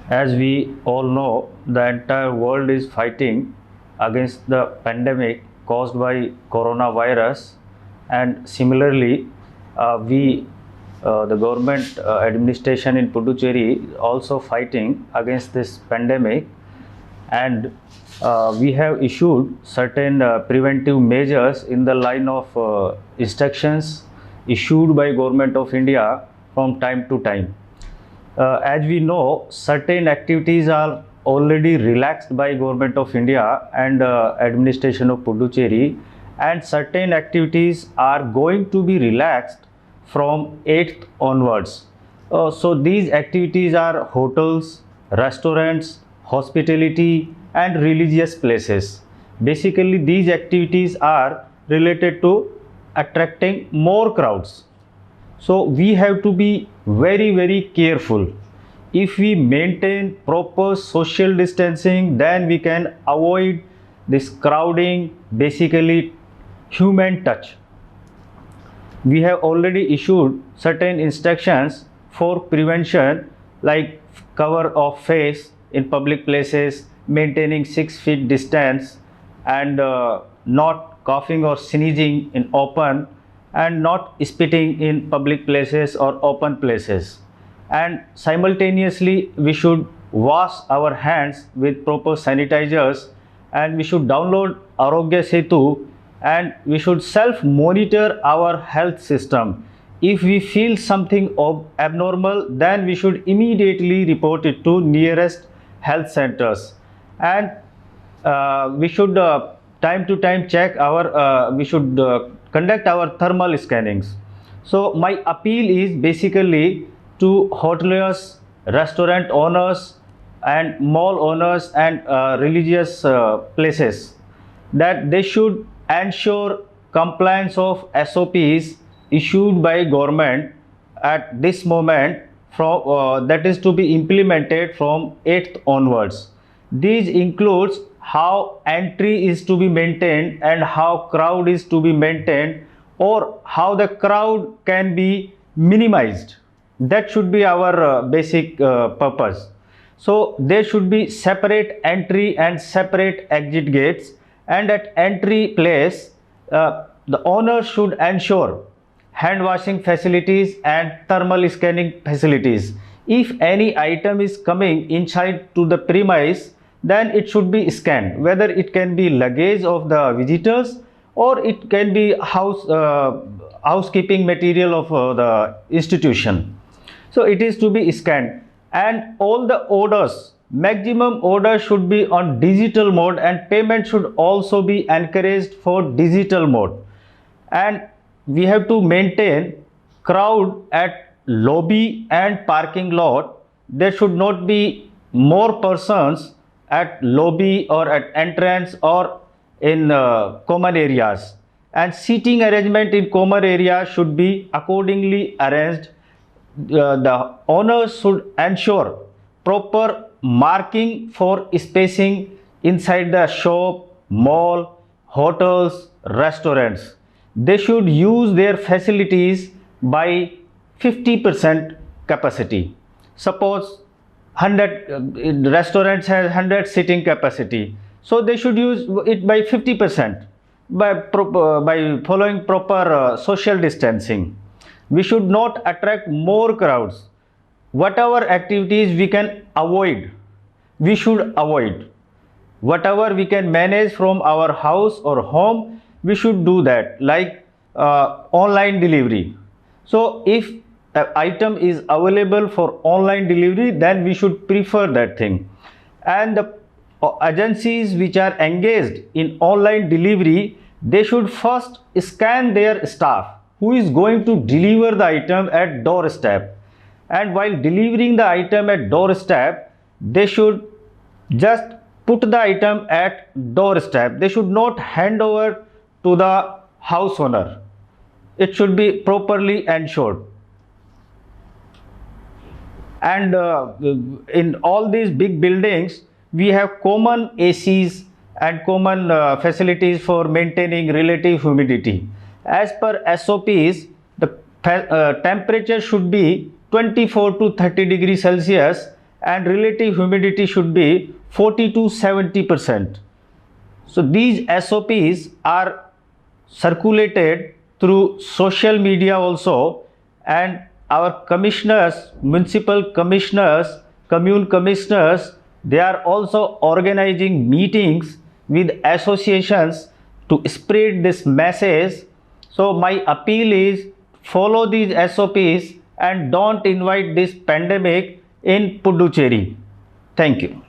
As we all know, the entire world is fighting against the pandemic caused by coronavirus, and similarly, the government administration in Puducherry, also fighting against this pandemic, and we have issued certain preventive measures in the line of instructions issued by Government of India from time to time. As we know, certain activities are already relaxed by Government of India and administration of Puducherry, and certain activities are going to be relaxed from 8th onwards. So these activities are hotels, restaurants, hospitality and religious places. Basically, these activities are related to attracting more crowds. So we have to be very careful. If we maintain proper social distancing, then we can avoid this crowding, basically human touch. We have already issued certain instructions for prevention, like cover of face in public places, maintaining 6 feet distance, and not coughing or sneezing in open, and not spitting in public places or open places. And simultaneously, we should wash our hands with proper sanitizers, and we should download Arogya Setu, and we should self monitor our health system. If we feel something abnormal, then we should immediately report it to nearest health centers. And we should time to time check our we should conduct our thermal scannings. So my appeal is basically to hoteliers, restaurant owners and mall owners and religious places, that they should ensure compliance of SOPs issued by government at this moment, from that is to be implemented from 8th onwards. These includes how entry is to be maintained and how crowd is to be maintained, or how the crowd can be minimized. That should be our basic purpose. So there should be separate entry and separate exit gates, and at entry place the owner should ensure hand washing facilities and thermal scanning facilities. If any item is coming inside to the premise, then it should be scanned, whether it can be luggage of the visitors or it can be housekeeping material of the institution. So it is to be scanned, and all the orders, maximum order should be on digital mode, and payment should also be encouraged for digital mode. And we have to maintain crowd at lobby and parking lot. There should not be more persons at lobby or at entrance or in common areas, and seating arrangement in common area should be accordingly arranged. The owners should ensure proper marking for spacing inside the shop, mall, hotels, restaurants. They should use their facilities by 50% capacity. Suppose 100 restaurants has 100 sitting capacity, so they should use it by 50% by following proper social distancing. We should not attract more crowds. Whatever activities we can avoid, we should avoid. Whatever we can manage from our house or home, we should do that, like online delivery. So if an item is available for online delivery, then we should prefer that thing. And the agencies which are engaged in online delivery, they should first scan their staff who is going to deliver the item at doorstep, and while delivering the item at doorstep, they should just put the item at doorstep. They should not hand over to the house owner. It should be properly ensured. And in all these big buildings, we have common ACs and common facilities for maintaining relative humidity. As per SOPs, the temperature should be 24 to 30 degrees Celsius, and relative humidity should be 40 to 70%. So these SOPs are circulated through social media also, and our commissioners, municipal commissioners, commune commissioners, they are also organizing meetings with associations to spread this message. So my appeal is follow these SOPs and don't invite this pandemic in Puducherry. Thank you.